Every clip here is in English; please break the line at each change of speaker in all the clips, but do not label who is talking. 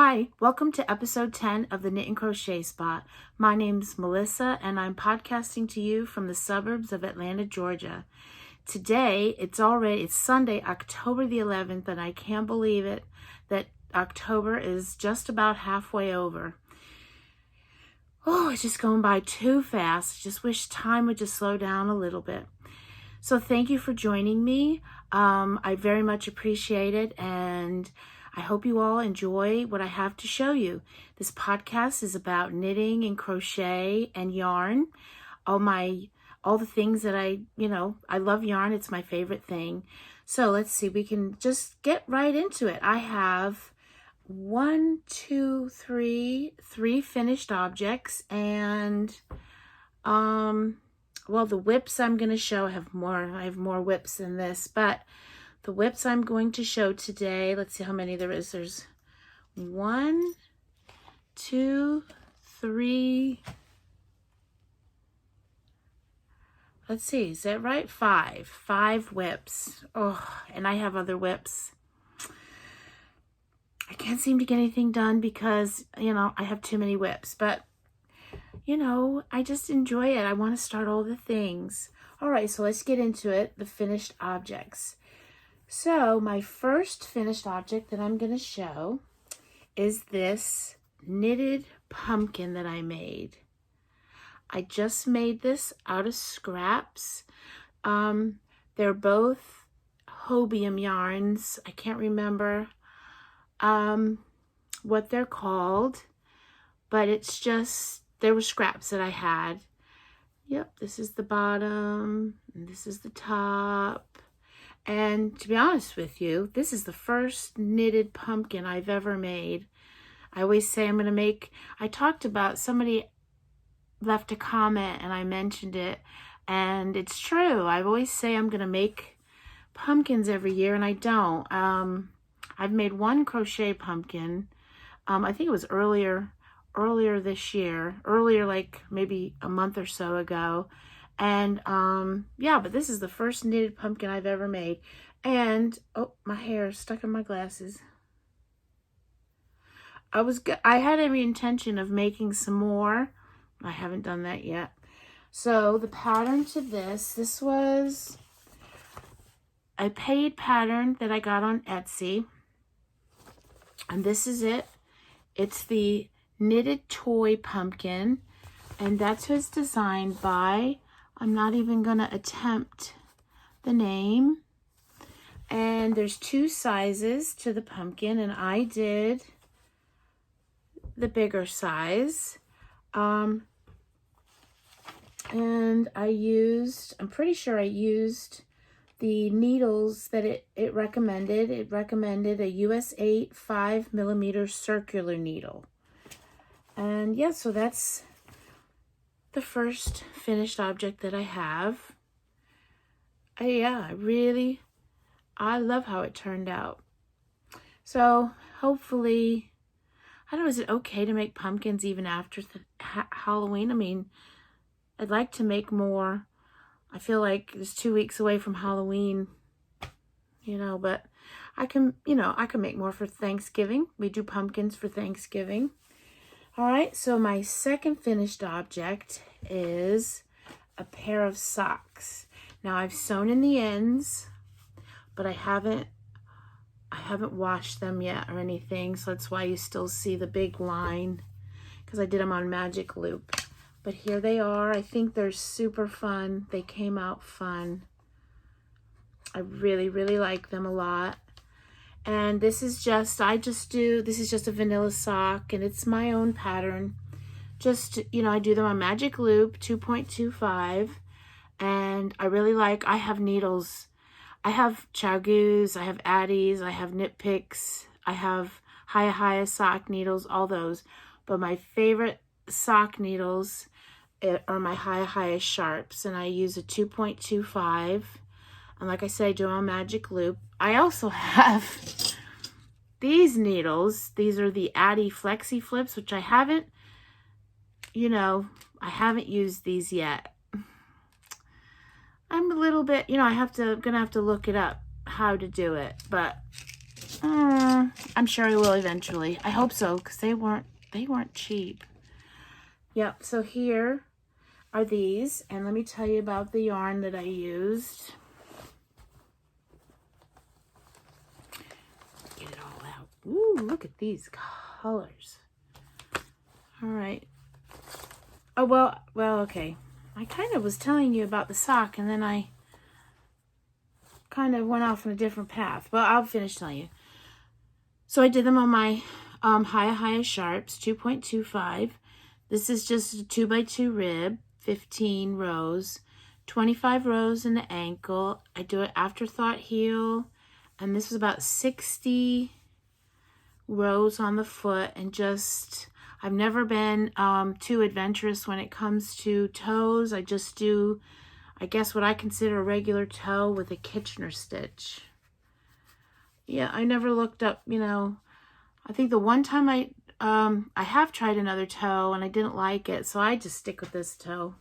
Hi, welcome to episode 10 of the Knit and Crochet Spot. My name's Melissa and I'm podcasting to you from the suburbs of Atlanta, Georgia. Today, it's Sunday, October the 11th, and I can't believe it that October is just about halfway over. Oh, it's just going by too fast. Just wish time would just slow down a little bit. So thank you for joining me. I very much appreciate it, and I hope you all enjoy what I have to show you. This podcast is about knitting and crochet and yarn. All the things that I love yarn. It's my favorite thing. So let's see, we can just get right into it. I have three finished objects, and well, the whips I'm going to show I have more whips than this, but the whips I'm going to show today, let's see how many there is. There's 1, 2, 3. Let's see, is that right? 5 whips. Oh, and I have other whips. I can't seem to get anything done because, I have too many whips, but I just enjoy it. I want to start all the things. All right, so let's get into it, the finished objects. So my first finished object that I'm going to show is this knitted pumpkin that I made. I just made this out of scraps. They're both hobium yarns. I can't remember what they're called, but it's just, there were scraps that I had. Yep, this is the bottom, and this is the top. And to be honest with you, this is the first knitted pumpkin I've ever made. I always say I talked about, somebody left a comment and I mentioned it, and it's true. I always say I'm going to make pumpkins every year, and I don't. I've made one crochet pumpkin. I think it was earlier this year, like maybe a month or so ago. And yeah, but this is the first knitted pumpkin I've ever made. And oh, my hair is stuck in my glasses. I had every intention of making some more. I haven't done that yet. So the pattern to this was a paid pattern that I got on Etsy. And this is it. It's the knitted toy pumpkin, and that's what's designed by, I'm not even going to attempt the name. And there's 2 sizes to the pumpkin, and I did the bigger size. And I'm pretty sure I used the needles that it recommended. It recommended a US 8 5mm circular needle. And yeah, so that's the first finished object that I have. I love how it turned out. So hopefully, I don't know, is it okay to make pumpkins even after Halloween? I mean, I'd like to make more. I feel like it's 2 weeks away from Halloween, but I can make more for Thanksgiving. We do pumpkins for Thanksgiving. All right, so my second finished object is a pair of socks. Now I've sewn in the ends, but I haven't washed them yet or anything, so that's why you still see the big line, because I did them on magic loop. But here they are. I think they're super fun. They came out fun. I really, really like them a lot. And this is just a vanilla sock, and it's my own pattern. Just, I do them on magic loop 2.25, and I have needles. I have Chagus, I have Addies, I have Knit Picks, I have Hiya sock needles, all those. But my favorite sock needles are my Hiya Sharps, and I use a 2.25. And like I said, I do them on magic loop. I also have these needles. These are the Addie Flexi Flips, which I haven't used these yet. I'm a little bit, gonna have to look it up how to do it, but I'm sure I will eventually. I hope so, because they weren't cheap. Yep, so here are these, and let me tell you about the yarn that I used. Get it all out. Ooh, look at these colors. All right. Oh, well, okay. I kind of was telling you about the sock, and then I kind of went off on a different path. Well, I'll finish telling you. So I did them on my Hiya Sharps 2.25. This is just a 2x2 rib, 15 rows, 25 rows in the ankle. I do it afterthought heel, and this was about 60 rows on the foot, and just, I've never been too adventurous when it comes to toes. I just do, I guess, what I consider a regular toe with a Kitchener stitch. Yeah, I never looked up, you know, I think the one time I have tried another toe and I didn't like it, so I just stick with this toe.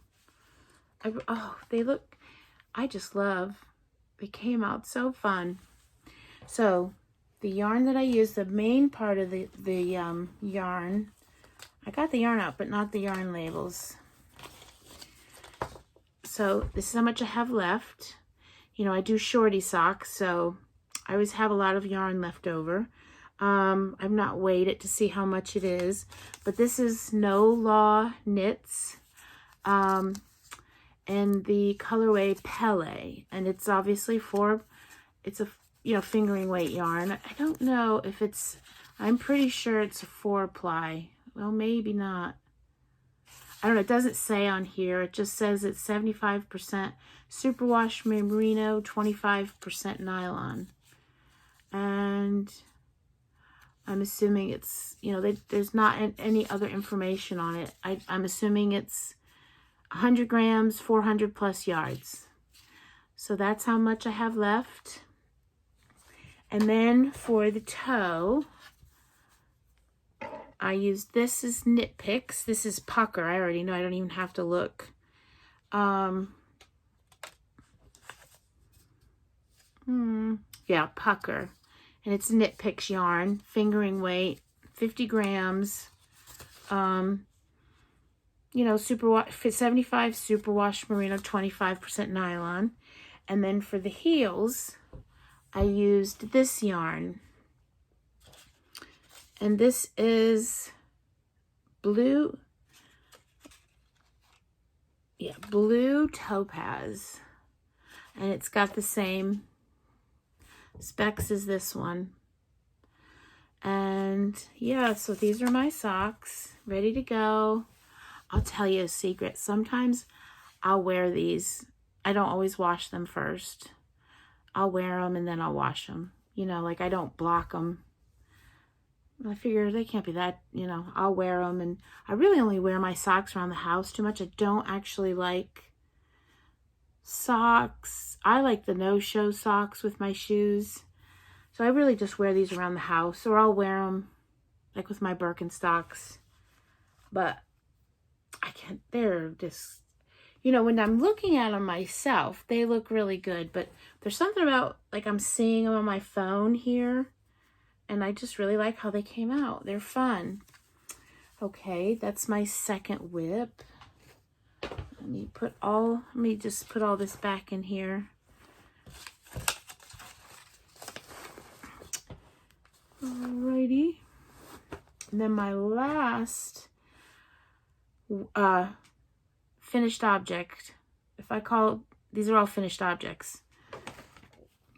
They look, I just love, they came out so fun. So the yarn that I used, the main part of the yarn, I got the yarn out, but not the yarn labels. So this is how much I have left. You know, I do shorty socks, so I always have a lot of yarn left over. I've not weighed it to see how much it is, but this is No Law Knits, and the colorway Pele, and it's obviously it's a, you know, fingering weight yarn. I don't know if it's, I'm pretty sure it's a 4-ply. Well, maybe not. I don't know. It doesn't say on here. It just says it's 75% superwash merino, 25% nylon. And I'm assuming it's, you know, there's not any other information on it. I'm assuming it's 100 grams, 400 plus yards. So that's how much I have left. And then for the toe, I used, this is Knit Picks. This is Pucker. I already know. I don't even have to look. Yeah, Pucker. And it's Knit Picks yarn, fingering weight, 50 grams. You know, 75 superwash merino, 25% nylon. And then for the heels, I used this yarn. And this is blue topaz. And it's got the same specs as this one. And yeah, so these are my socks, ready to go. I'll tell you a secret. Sometimes I'll wear these. I don't always wash them first. I'll wear them and then I'll wash them. You know, like I don't block them. I figure they can't be that, you know, I'll wear them. And I really only wear my socks around the house too much. I don't actually like socks. I like the no-show socks with my shoes. So I really just wear these around the house, or I'll wear them like with my Birkenstocks. But I can't, they're just, you know, when I'm looking at them myself, they look really good. But there's something about, like, I'm seeing them on my phone here, and I just really like how they came out. They're fun. Okay, that's my second whip. Let me just put all this back in here. Alrighty. And then my last finished object. If I call, these are all finished objects.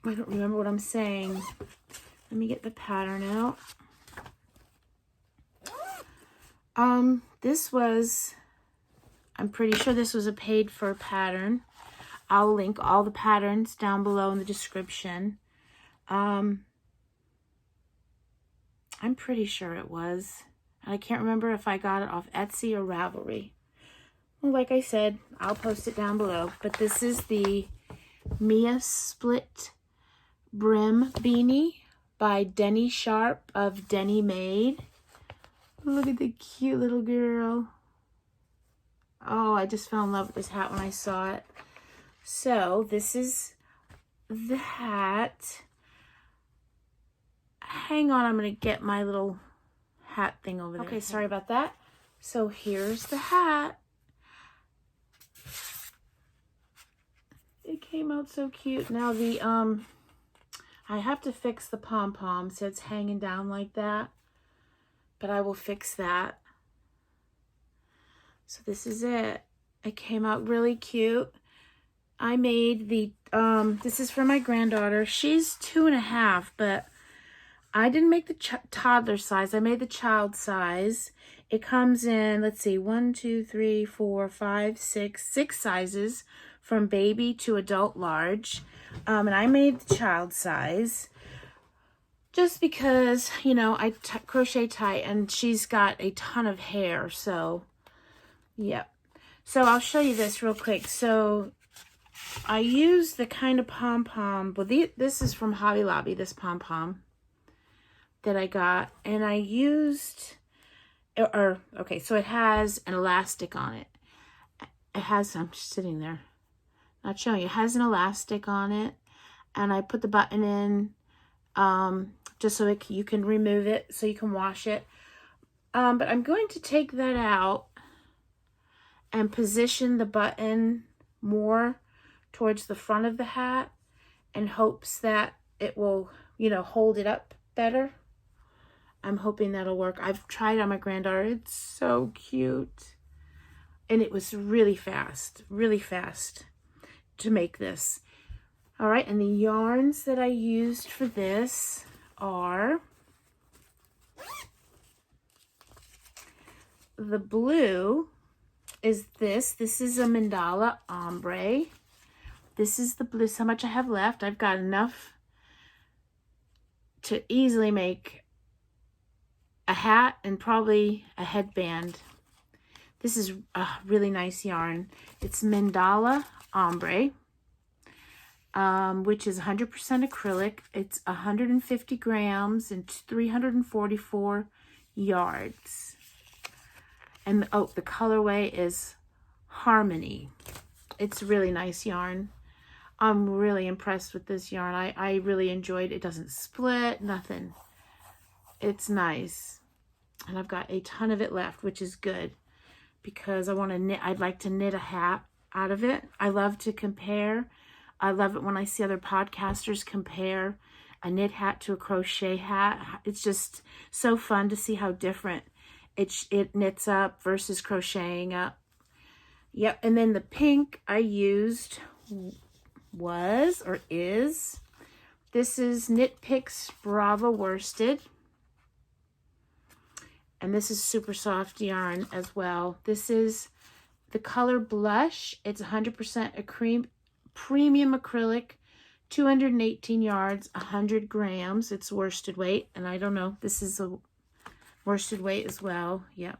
I don't remember what I'm saying. Let me get the pattern out. This was, I'm pretty sure this was a paid for pattern. I'll link all the patterns down below in the description. I'm pretty sure it was. I can't remember if I got it off Etsy or Ravelry. Well, like I said, I'll post it down below. But this is the Mia Split Brim Beanie by Denny Sharp of Denny Made. Look at the cute little girl. Oh, I just fell in love with this hat when I saw it. So this is the hat. I hang on, I'm going to get my little hat thing over there. Okay, sorry about that. So here's the hat. It came out so cute. Now the, I have to fix the pom-pom, so it's hanging down like that. But I will fix that. So this is it. It came out really cute. I made the, this is for my granddaughter. She's 2.5, but I didn't make the toddler size. I made the child size. It comes in, let's see, 1, 2, 3, 4, 5, 6 sizes from baby to adult large. And I made the child size just because, you know, I crochet tight and she's got a ton of hair. So, yep. So I'll show you this real quick. So I use the kind of pom-pom, well, this is from Hobby Lobby, this pom-pom that I got. And I used, okay, so it has an elastic on it. It has, I'm sitting there, not showing you. It has an elastic on it. And I put the button in just so you can remove it, so you can wash it. But I'm going to take that out and position the button more towards the front of the hat in hopes that it will, you know, hold it up better. I'm hoping that'll work. I've tried it on my granddaughter. It's so cute. And it was really fast to make this. All right, and the yarns that I used for this are the blue is this. This is a mandala ombre. This is the blue. So how much I have left. I've got enough to easily make a hat and probably a headband. This is a really nice yarn. It's mandala ombre, which is 100% acrylic. It's 150 grams and 344 yards. And oh, the colorway is Harmony. It's really nice yarn. I'm really impressed with this yarn. I really enjoyed it. It doesn't split, nothing. It's nice. And I've got a ton of it left, which is good because I want to knit. I'd like to knit a hat out of it. I love to compare. I love it when I see other podcasters compare a knit hat to a crochet hat. It's just so fun to see how different it knits up versus crocheting up. Yep, and then the pink I used is, this is Knit Picks Brava Worsted. And this is super soft yarn as well. This is the color Blush. It's 100% a premium acrylic, 218 yards, 100 grams. It's worsted weight. And I don't know, this is a worsted weight as well. Yep.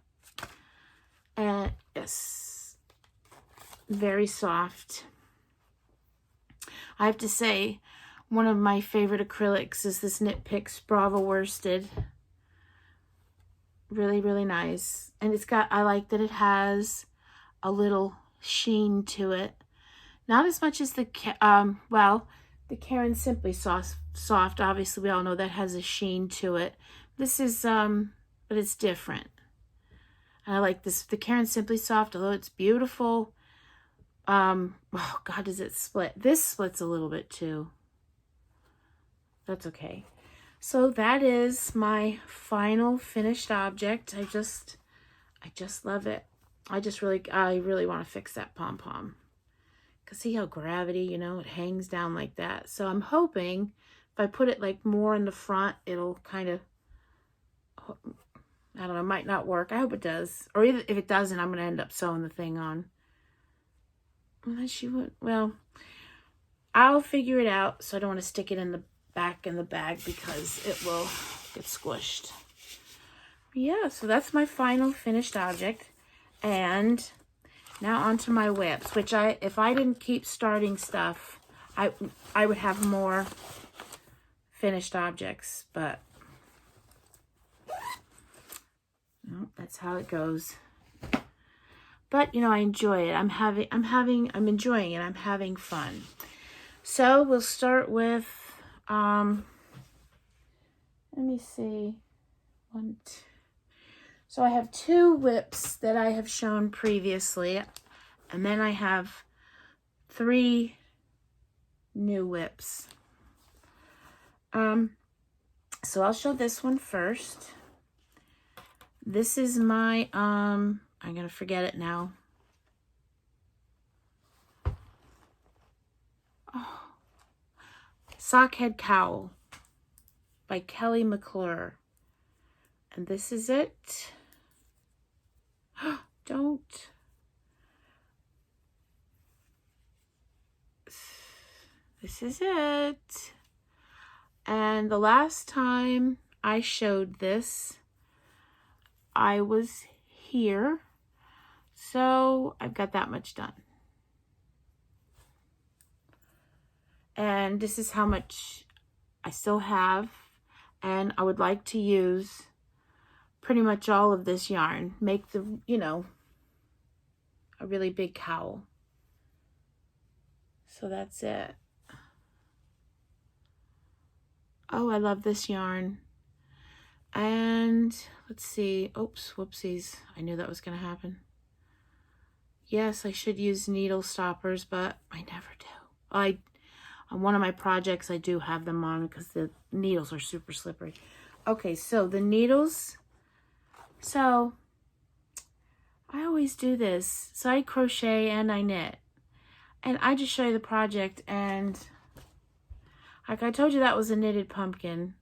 And yes, very soft. I have to say, one of my favorite acrylics is this Knit Picks Brava Worsted. Really, really nice. And it's got, I like that it has a little sheen to it. Not as much as the, well, the Caron Simply Soft, obviously we all know that has a sheen to it. This is, but it's different. And I like this, the Caron Simply Soft, although it's beautiful. Oh God, does it split? This splits a little bit too. That's okay. So that is my final finished object. I just love it. I really want to fix that pom-pom. Cause see how gravity, you know, it hangs down like that. So I'm hoping if I put it like more in the front, it'll kind of, I don't know, might not work. I hope it does. Or if it doesn't, I'm going to end up sewing the thing on. Unless you would, well, I'll figure it out. So I don't want to stick it in the back in the bag because it will get squished. Yeah, so that's my final finished object. And now onto my whips, which if I didn't keep starting stuff, I would have more finished objects, but no, that's how it goes. But you know, I enjoy it. I'm enjoying it. I'm having fun. So we'll start with let me see. One, two. So I have 2 whips that I have shown previously, and then I have 3 new whips. So I'll show this one first. This is my, I'm going to forget it now. Oh, Sockhead Cowl by Kelly McClure. And this is it. Don't. This is it. And the last time I showed this, I was here. So I've got that much done. And this is how much I still have. And I would like to use pretty much all of this yarn. Make the, you know, a really big cowl. So that's it. Oh, I love this yarn. And let's see. Oops, whoopsies. I knew that was going to happen. Yes, I should use needle stoppers, but I never do. On one of my projects, I do have them on because the needles are super slippery. Okay, so the needles. So I always do this. So I crochet and I knit. And I just show you the project, and like I told you, that was a knitted pumpkin.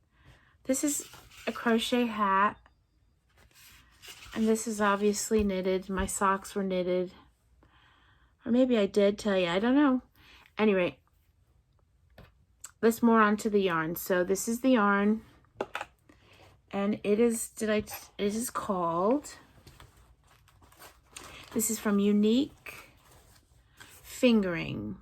This is a crochet hat. And this is obviously knitted. My socks were knitted. Or maybe I did tell you. I don't know. Anyway, let's more onto the yarn. So this is the yarn. And it is, it is called, this is from Unique Fingering.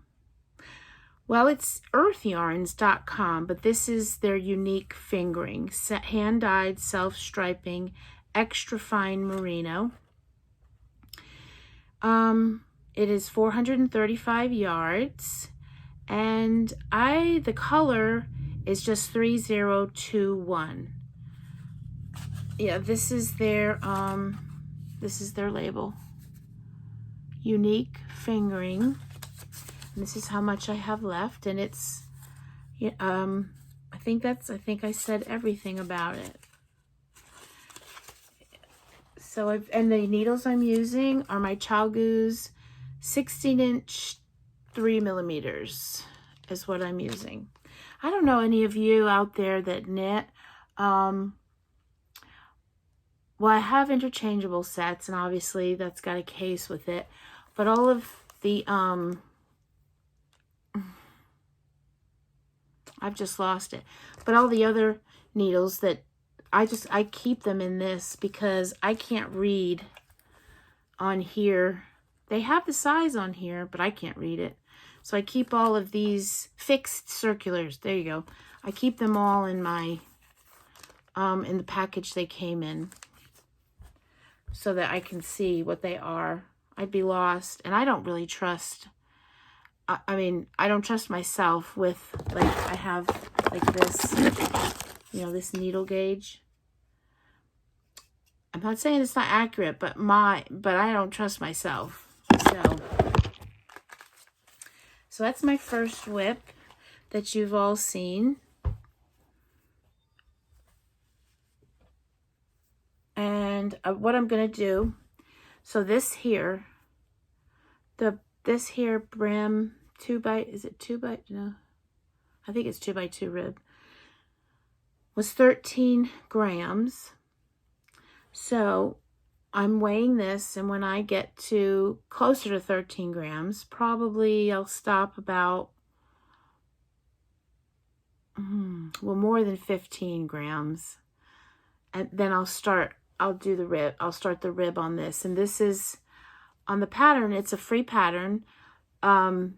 Well, it's earthyarns.com, but this is their Unique Fingering. Hand-dyed, self-striping, extra fine merino. It is 435 yards, and the color is just 3021. Yeah, this is their label. Unique Fingering. And this is how much I have left, and it's, I think I said everything about it. So and the needles I'm using are my ChiaoGoo's 16-inch 3mm is what I'm using. I don't know any of you out there that knit. Well, I have interchangeable sets, and obviously that's got a case with it. But all of the, I've just lost it. But all the other needles that I keep them in this because I can't read on here. They have the size on here, but I can't read it. So I keep all of these fixed circulars. There you go. I keep them all in my, in the package they came in so that I can see what they are. I'd be lost. And I don't really trust, I mean, I don't trust myself with, like, I have like this, you know, this needle gauge. I'm not saying it's not accurate, but I don't trust myself. So that's my first whip that you've all seen. And what I'm going to do, so this here, this here brim 2x, is it 2x? No, I think it's 2x2 rib, was 13 grams. So I'm weighing this, and when I get to closer to 13 grams, probably I'll stop about, well, more than 15 grams. And then I'll do the rib. I'll start the rib on this. And this is, on the pattern, it's a free pattern. I'm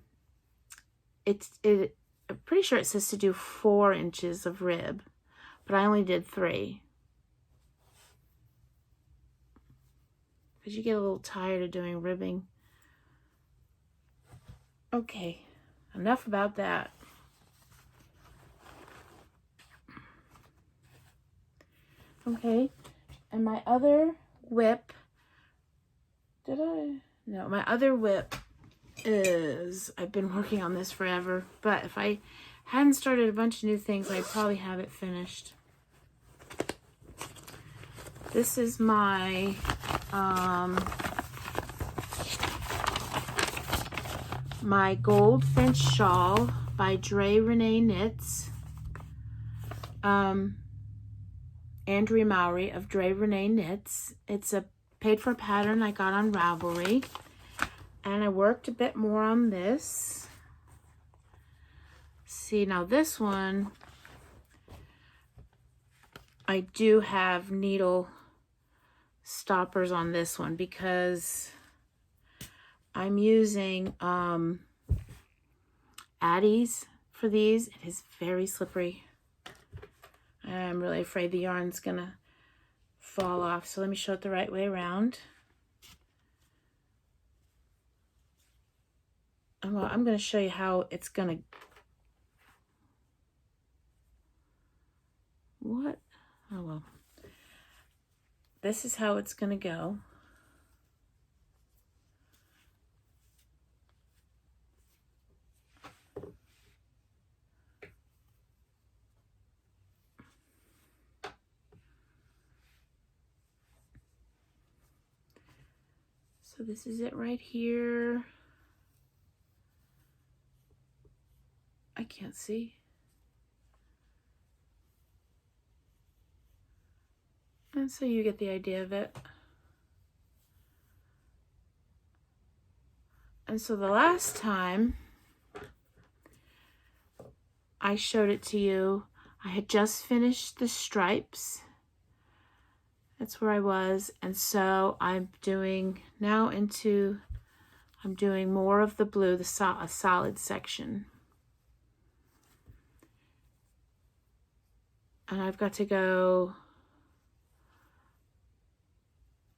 pretty sure it says to do 4 inches of rib, but I only did 3. Because you get a little tired of doing ribbing. Okay, enough about that. Okay, and my other whip, my other whip is, I've been working on this forever, but if I hadn't started a bunch of new things, I'd probably have it finished. This is my my Goldfinch Shawl by Dre Renee Knits. Andrea Mowry of Dre Renee Knits. It's a paid for pattern I got on Ravelry. And I worked a bit more on this. See, now this one, I do have needle stoppers on this one because I'm using Addies for these. It is very slippery. I'm really afraid the yarn's gonna fall off. So let me show it the right way around. Well, I'm going to show you how it's going to... What? Oh, well. This is how it's going to go. So this is it right here. I can't see. And so you get the idea of it. And so the last time I showed it to you, I had just finished the stripes. That's where I was. And so I'm doing now I'm doing more of the blue, a solid section. And I've got to go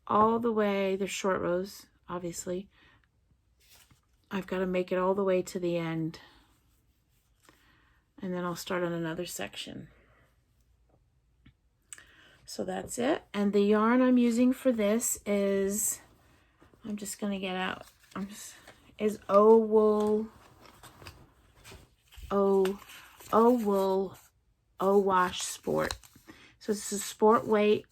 all the way, there's short rows, obviously. I've got to make it all the way to the end. And then I'll start on another section. So that's it. And the yarn I'm using for this is, I'm just going to get out, is O Wash Sport. So this is sport weight.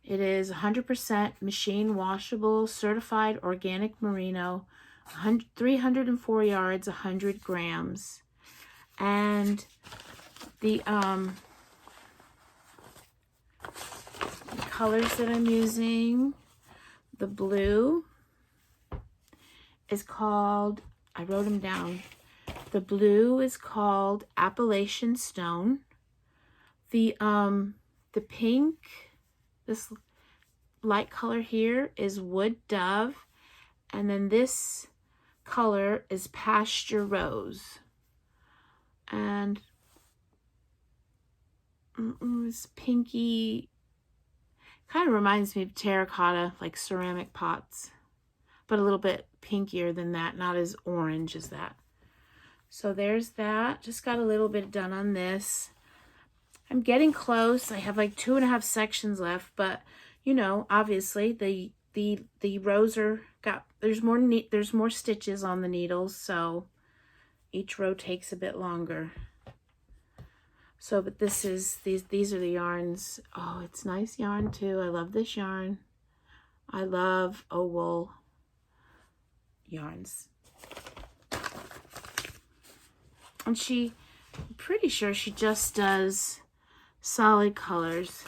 It is 100% machine washable, certified organic merino, 304 yards, 100 grams. And the colors that I'm using, the blue is called, I wrote them down. The blue is called Appalachian Stone. The pink, this light color here is Wood Dove. And then this color is Pasture Rose. And it's pinky, kind of reminds me of terracotta, like ceramic pots, but a little bit pinkier than that, not as orange as that. So there's that. Just got a little bit done on this. I'm getting close. I have like 2.5 sections left, but you know, obviously the rows are there's more stitches on the needles, so each row takes a bit longer. So, but these are the yarns. Oh, it's nice yarn too. I love this yarn. I love wool yarns. And I'm pretty sure she just does solid colors.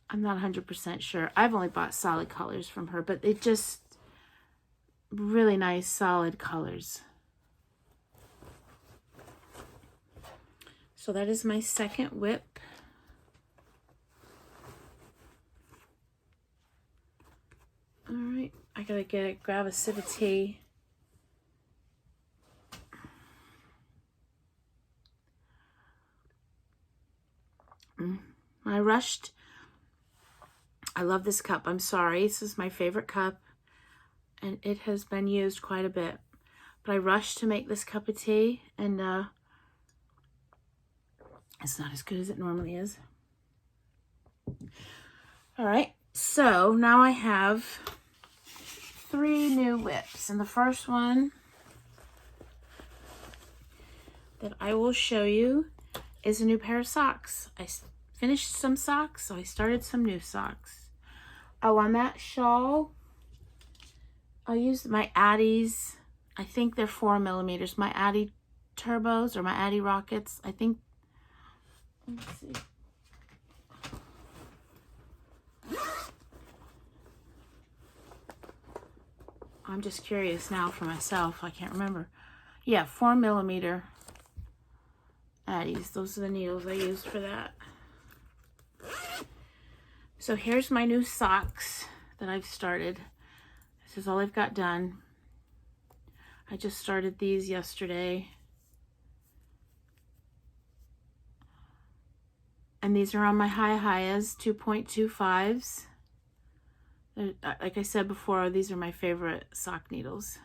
I'm not 100% sure. I've only bought solid colors from her, but it just really nice solid colors. So that is my second whip. All right, I gotta grab a sip of tea. I rushed. I love this cup. I'm sorry. This is my favorite cup, and it has been used quite a bit. But I rushed to make this cup of tea, and It's not as good as it normally is. All right, so now I have 3 new whips, and the first one that I will show you is a new pair of socks. I finished some socks, so I started some new socks. Oh, on that shawl, I used my Addies. I think they're 4mm. My Addi Turbos or my Addi Rockets. I think, let's see. I'm just curious now for myself. I can't remember. Yeah, 4mm Addies. Those are the needles I used for that. So here's my new socks that I've started. This is all I've got done. I just started these yesterday. And these are on my Hi-Hias 2.25s. Like I said before, these are my favorite sock needles.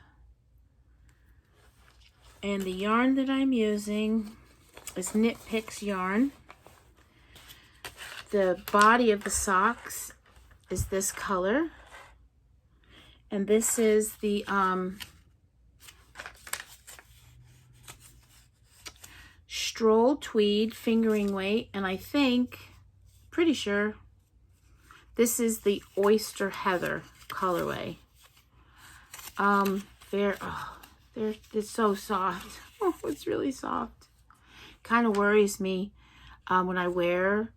And the yarn that I'm using is Knit Picks yarn. The body of the socks is this color. And this is the Stroll Tweed fingering weight. And I think, pretty sure, this is the Oyster Heather colorway. It's so soft. Oh, it's really soft. Kind of worries me when I wear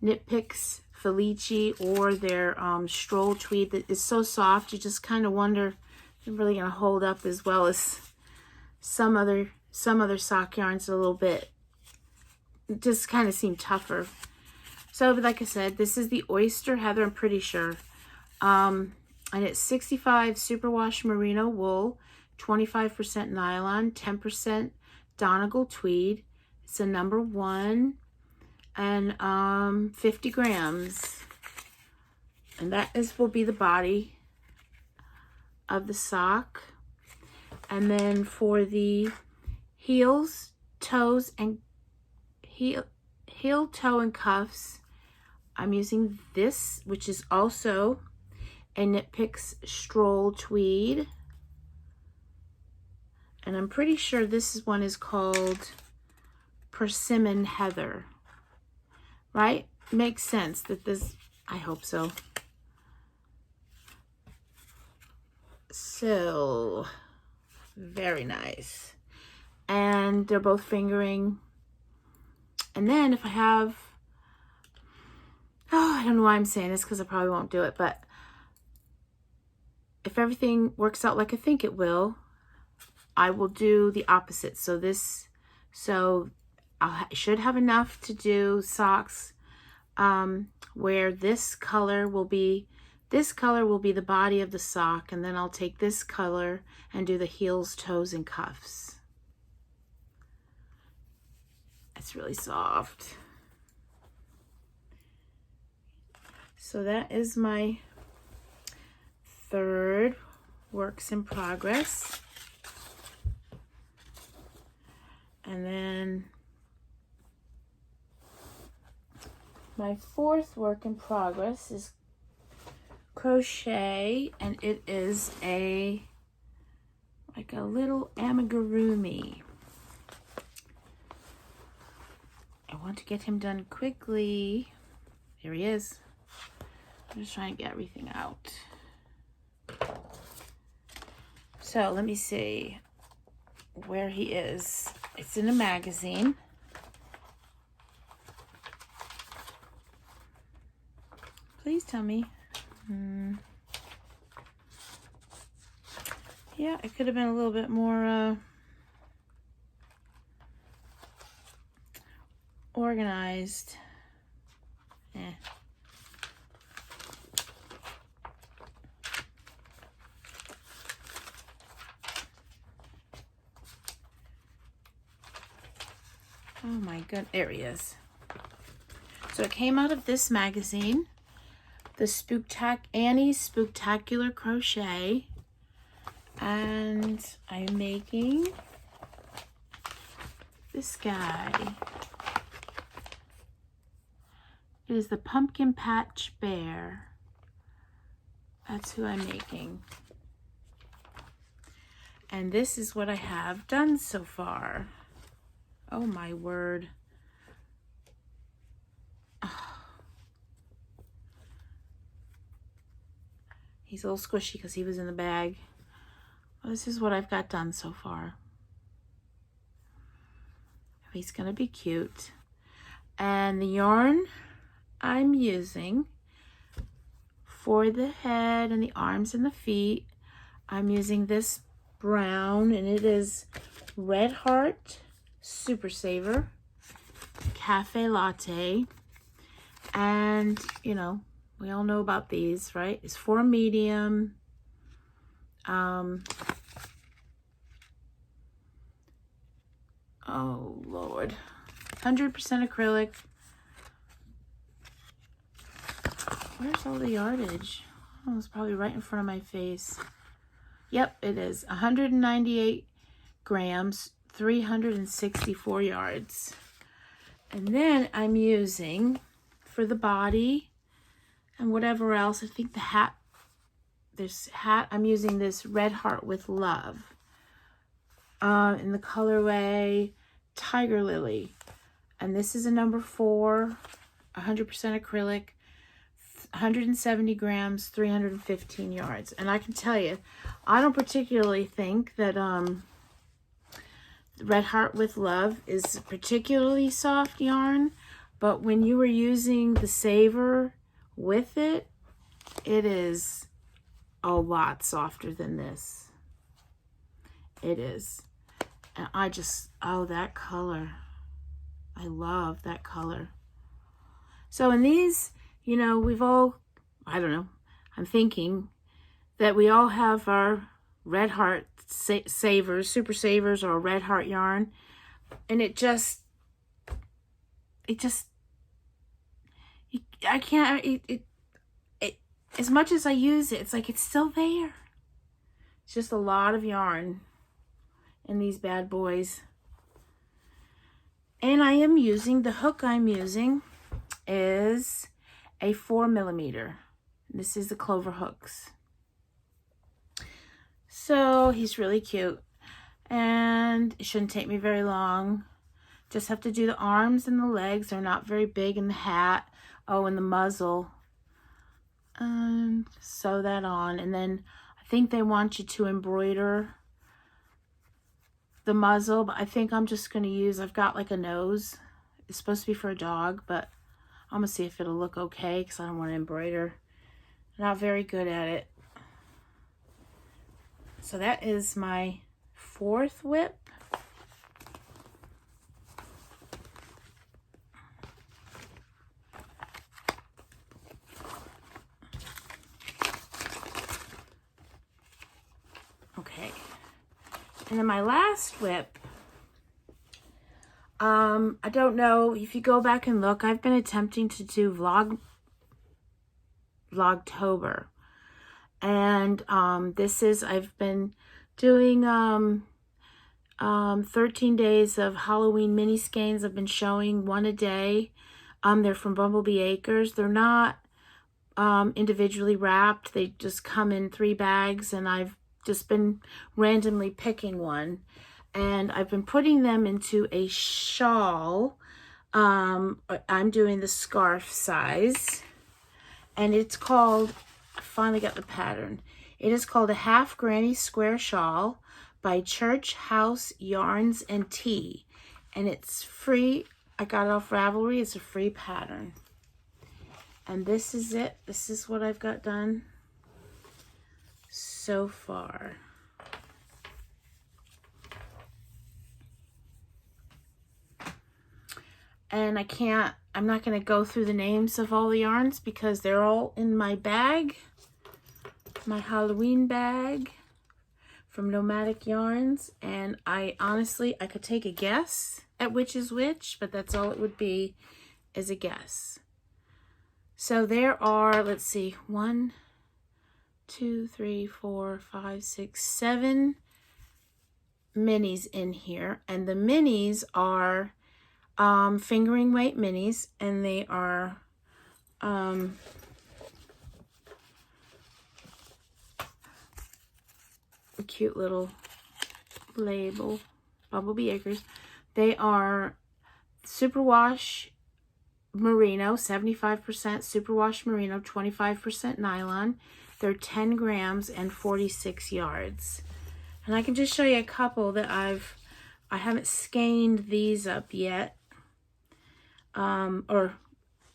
Knit Picks Felici or their Stroll Tweed. That is so soft. You just kind of wonder if they're really gonna hold up as well as some other sock yarns. A little bit, just kind of seem tougher. So, like I said, this is the Oyster Heather, I'm pretty sure. And it's 65 superwash merino wool, 25% nylon, 10% Donegal tweed. It's a number 1 and 50 grams. And that will be the body of the sock. And then for the heels, toes, and heel, toe, and cuffs, I'm using this, which is also a Knit Picks Stroll Tweed. And I'm pretty sure this one is called Persimmon Heather. Right? Makes sense that this, I hope so. So, very nice. And they're both fingering. And then if I have, I don't know why I'm saying this because I probably won't do it, but if everything works out like I think it will, I will do the opposite. So I should have enough to do socks where this color will be the body of the sock, and then I'll take this color and do the heels, toes, and cuffs. It's really soft. So that is my third works in progress. And then my fourth work in progress is crochet, and it is like a little amigurumi. I want to get him done quickly. Here he is. I'm just trying to get everything out. So let me see where he is. It's in a magazine. Please tell me. Yeah, it could have been a little bit more organized. Oh my god, there he is. So it came out of this magazine, the Annie's Spooktacular Crochet, and I'm making this guy. It is the Pumpkin Patch Bear. That's who I'm making. And this is what I have done so far. Oh my word. Oh. He's a little squishy because he was in the bag. Well, this is what I've got done so far. He's gonna be cute. And the yarn I'm using for the head and the arms and the feet, I'm using this brown, and it is Red Heart Super Saver Cafe Latte. And you know, we all know about these, right? It's for medium. Oh Lord, 100% acrylic. Where's all the yardage? Oh, it's probably right in front of my face. Yep, it is 198 grams, 364 yards. And then I'm using, for the body and whatever else, I think the hat, I'm using this Red Heart with Love in the colorway Tiger Lily. And this is a number 4, 100% acrylic, 170 grams, 315 yards. And I can tell you, I don't particularly think that Red Heart with Love is particularly soft yarn, but when you were using the Saver with it, it is a lot softer than this. It is. And I just, oh, that color. I love that color. So in these, you know, we've all, I don't know, I'm thinking that we all have our Red Heart Savers, Super Savers, or Red Heart yarn. And I can't, as much as I use it, it's like it's still there. It's just a lot of yarn in these bad boys. And I am using, the hook I'm using is a 4mm. This is the Clover hooks. So he's really cute. And it shouldn't take me very long. Just have to do the arms and the legs. They're not very big, in the hat. Oh, and the muzzle. And sew that on. And then I think they want you to embroider the muzzle, but I think I'm just going to use, I've got like a nose. It's supposed to be for a dog, but I'm going to see if it'll look okay because I don't want to embroider. I'm not very good at it. So that is my 4th whip. Okay. And then my last whip, I don't know if you go back and look, I've been attempting to do Vlogtober. And this is, I've been doing 13 days of Halloween mini skeins. I've been showing one a day. They're from Bumblebee Acres. They're not individually wrapped. They just come in 3 bags, and I've just been randomly picking one. And I've been putting them into a shawl. I'm doing the scarf size. And it's called, I finally got the pattern. It is called a Half Granny Square Shawl by Church House Yarns and Tea. And it's free. I got it off Ravelry. It's a free pattern. And this is it. This is what I've got done so far. And I'm not going to go through the names of all the yarns because they're all in my bag, my Halloween bag from Nomadic Yarns. And I could take a guess at which is which, but that's all it would be, is a guess. So there are, let's see, 1, 2, 3, 4, 5, 6, 7 minis in here. And the minis are fingering weight minis, and they are a cute little label, Bumblebee Acres. They are superwash merino, 75% superwash merino, 25% nylon. They're 10 grams and 46 yards. And I can just show you a couple that I haven't skeined these up yet. Or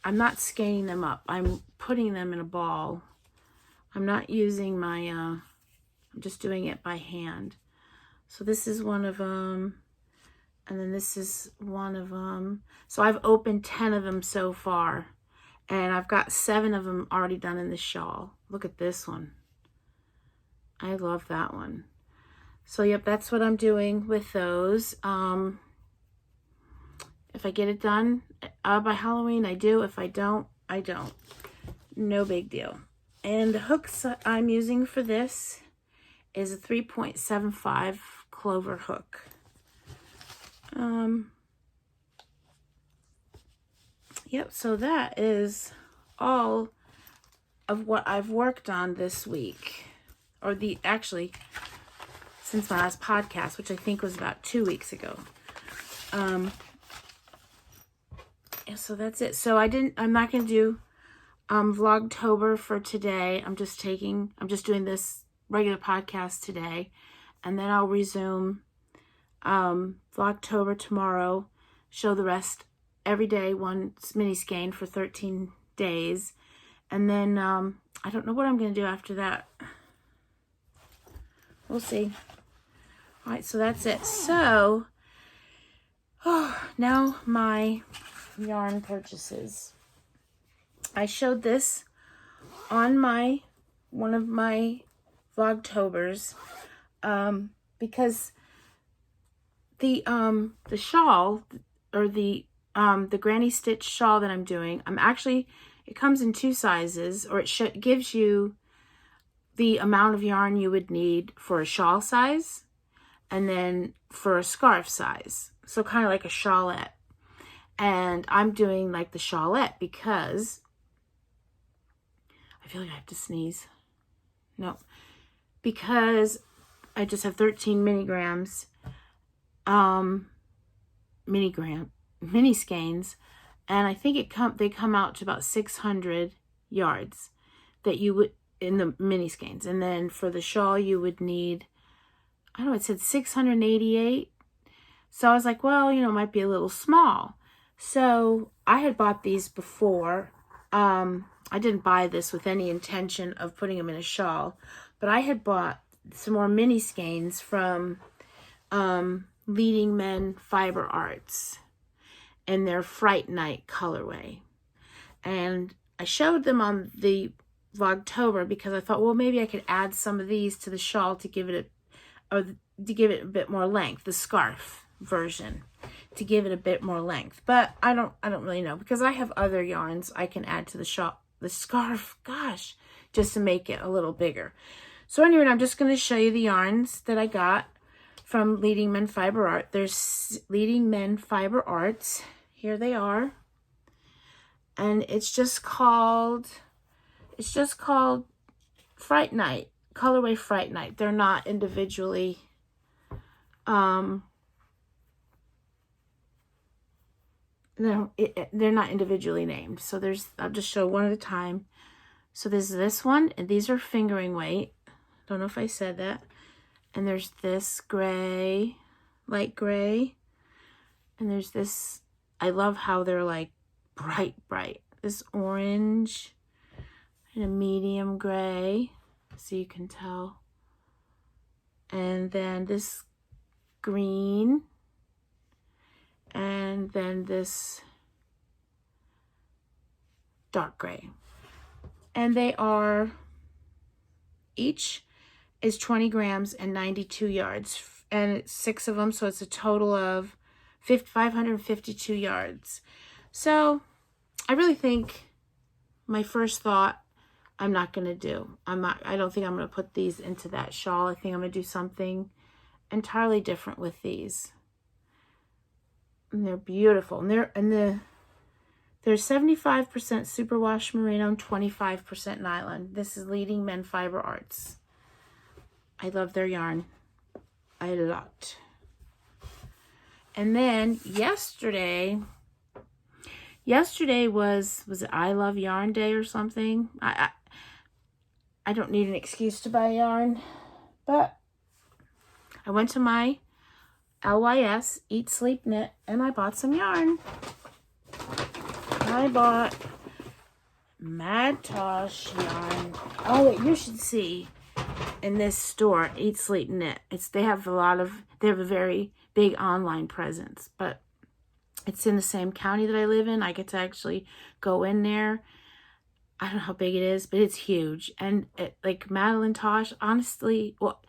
I'm not skeining them up. I'm putting them in a ball. I'm not using my, I'm just doing it by hand. So this is one of them. And then this is one of them. So I've opened 10 of them so far. And I've got 7 of them already done in the shawl. Look at this one. I love that one. So yep, that's what I'm doing with those. If I get it done by Halloween, I do. If I don't, I don't. No big deal. And the hooks I'm using for this is a 3.75 clover hook. Yep, so that is all of what I've worked on this week. Or actually, since my last podcast, which I think was about 2 weeks ago. And so that's it. So I'm not going to do Vlogtober for today. I'm just doing this regular podcast today. And then I'll resume Vlogtober tomorrow. Show the rest every day, one mini skein for 13 days. And then I don't know what I'm going to do after that. We'll see. All right, so that's it. So, now my yarn purchases. I showed this on one of my Vlogtobers because the shawl, or the granny stitch shawl that I'm doing, it comes in 2 sizes, or it gives you the amount of yarn you would need for a shawl size and then for a scarf size. So kind of like a shawlette. And I'm doing like the shawlette because I feel like I have to sneeze. No, because I just have 13 mini skeins, and I think they come out to about 600 yards that you would in the mini skeins. And then for the shawl you would need, I don't know, it said 688. So I was like, well, it might be a little small. So I had bought these before. I didn't buy this with any intention of putting them in a shawl, but I had bought some more mini skeins from Leading Men Fiber Arts in their Fright Night colorway. And I showed them on the Vlogtober because I thought, well, maybe I could add some of these to the shawl to give it a bit more length, the scarf version, to give it a bit more length. But I don't really know, because I have other yarns I can add to the scarf, just to make it a little bigger. So anyway, I'm just going to show you the yarns that I got from Leading Men Fiber Art. There's Leading Men Fiber Arts. Here they are. And it's just called Fright Night, colorway Fright Night. They're not individually they're not individually named. So I'll just show one at a time. So there's this one, and these are fingering weight. Don't know if I said that. And there's this gray, light gray. And there's this, I love how they're like bright. This orange and a medium gray, so you can tell. And then this green. And then this dark gray. And they are, each is 20 grams and 92 yards. And it's 6 of them, so it's a total of 552 yards. So I really think my first thought, I'm not going to do. I don't think I'm going to put these into that shawl. I think I'm going to do something entirely different with these. And they're beautiful. And the There's 75% superwash merino and 25% nylon. This is Leading Men Fiber Arts. I love their yarn a lot. And then yesterday was it I Love Yarn Day or something? I don't need an excuse to buy yarn, but I went to my LYS, Eat, Sleep, Knit, and I bought some yarn. I bought Mad Tosh yarn. Oh, wait, you should see in this store, Eat, Sleep, Knit. They have a very big online presence, but it's in the same county that I live in. I get to actually go in there. I don't know how big it is, but it's huge. And like Madeline Tosh, honestly, well,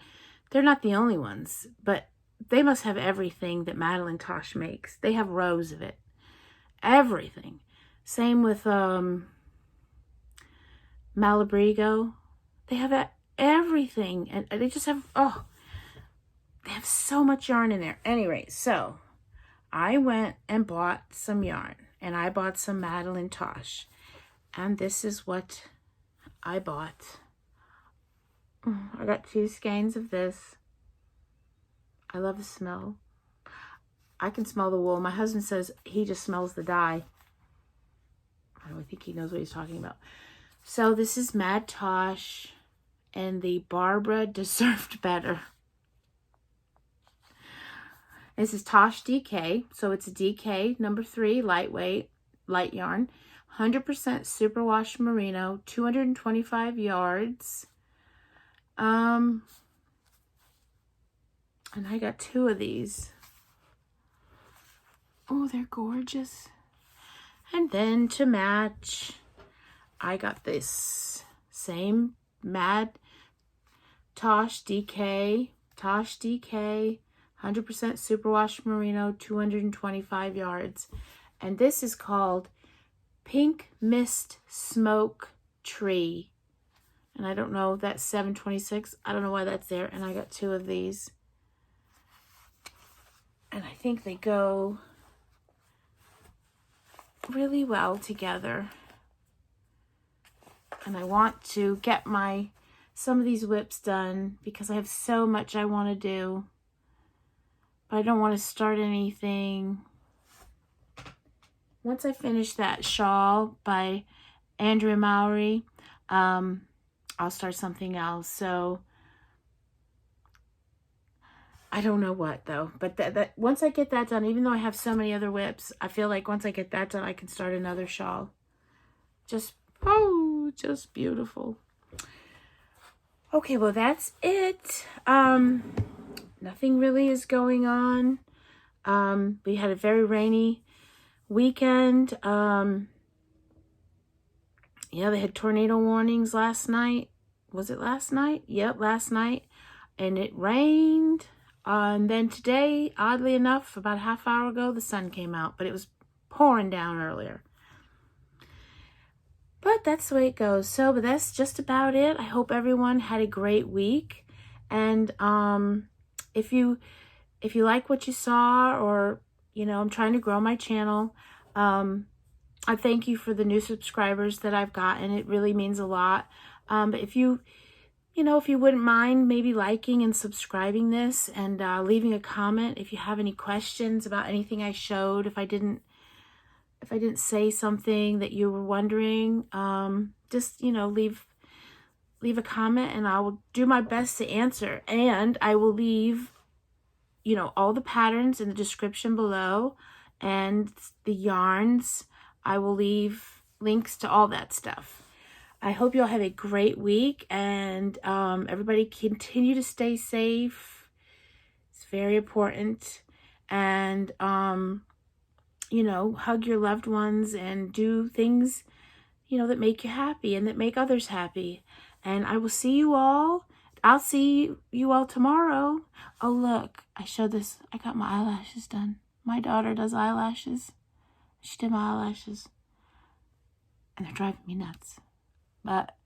they're not the only ones, but they must have everything that Madeline Tosh makes. They have rows of it. Everything. Same with Malabrigo. They have everything. And they just have, they have so much yarn in there. Anyway, so I went and bought some yarn. And I bought some Madeline Tosh. And this is what I bought. I got 2 skeins of this. I love the smell. I can smell the wool. My husband says he just smells the dye. I don't think he knows what he's talking about. So this is Mad Tosh and the Barbara Deserved Better. This is Tosh DK. So it's a DK number 3 lightweight light yarn. 100% superwash merino, 225 yards. And I got 2 of these. Oh, they're gorgeous. And then to match, I got this same Mad Tosh DK, 100% superwash merino, 225 yards. And this is called Pink Mist Smoke Tree. And I don't know, that's 726. I don't know why that's there. And I got 2 of these. And I think they go really well together. And I want to get some of these whips done because I have so much I want to do. But I don't want to start anything. Once I finish that shawl by Andrea Mowry, I'll start something else. So I don't know what though, but that once I get that done, even though I have so many other whips, I feel like once I get that done, I can start another shawl. Just beautiful. Okay, well that's it. Nothing really is going on. We had a very rainy weekend. Yeah, they had tornado warnings last night. Was it last night? Yep, last night. And it rained. And then today, oddly enough, about a half hour ago, the sun came out. But it was pouring down earlier. But that's the way it goes. So, but that's just about it. I hope everyone had a great week. And if you like what you saw, or, you know, I'm trying to grow my channel, I thank you for the new subscribers that I've gotten. It really means a lot. But if you wouldn't mind maybe liking and subscribing this and leaving a comment if you have any questions about anything I showed, if I didn't say something that you were wondering, just, leave a comment and I will do my best to answer. And I will leave, all the patterns in the description below and the yarns. I will leave links to all that stuff. I hope you all have a great week, and everybody continue to stay safe. It's very important. And, hug your loved ones and do things, that make you happy and that make others happy. And I will see you all. I'll see you all tomorrow. Oh, look, I showed this. I got my eyelashes done. My daughter does eyelashes. She did my eyelashes. And they're driving me nuts. But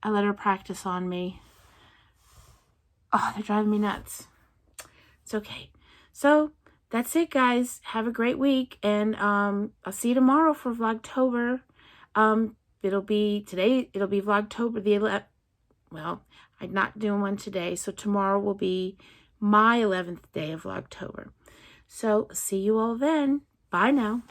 I let her practice on me. Oh, they're driving me nuts. It's okay. So that's it, guys. Have a great week, and I'll see you tomorrow for Vlogtober. It'll be Vlogtober the 11th. Well, I'm not doing one today, so tomorrow will be my 11th day of Vlogtober. So see you all then. Bye now.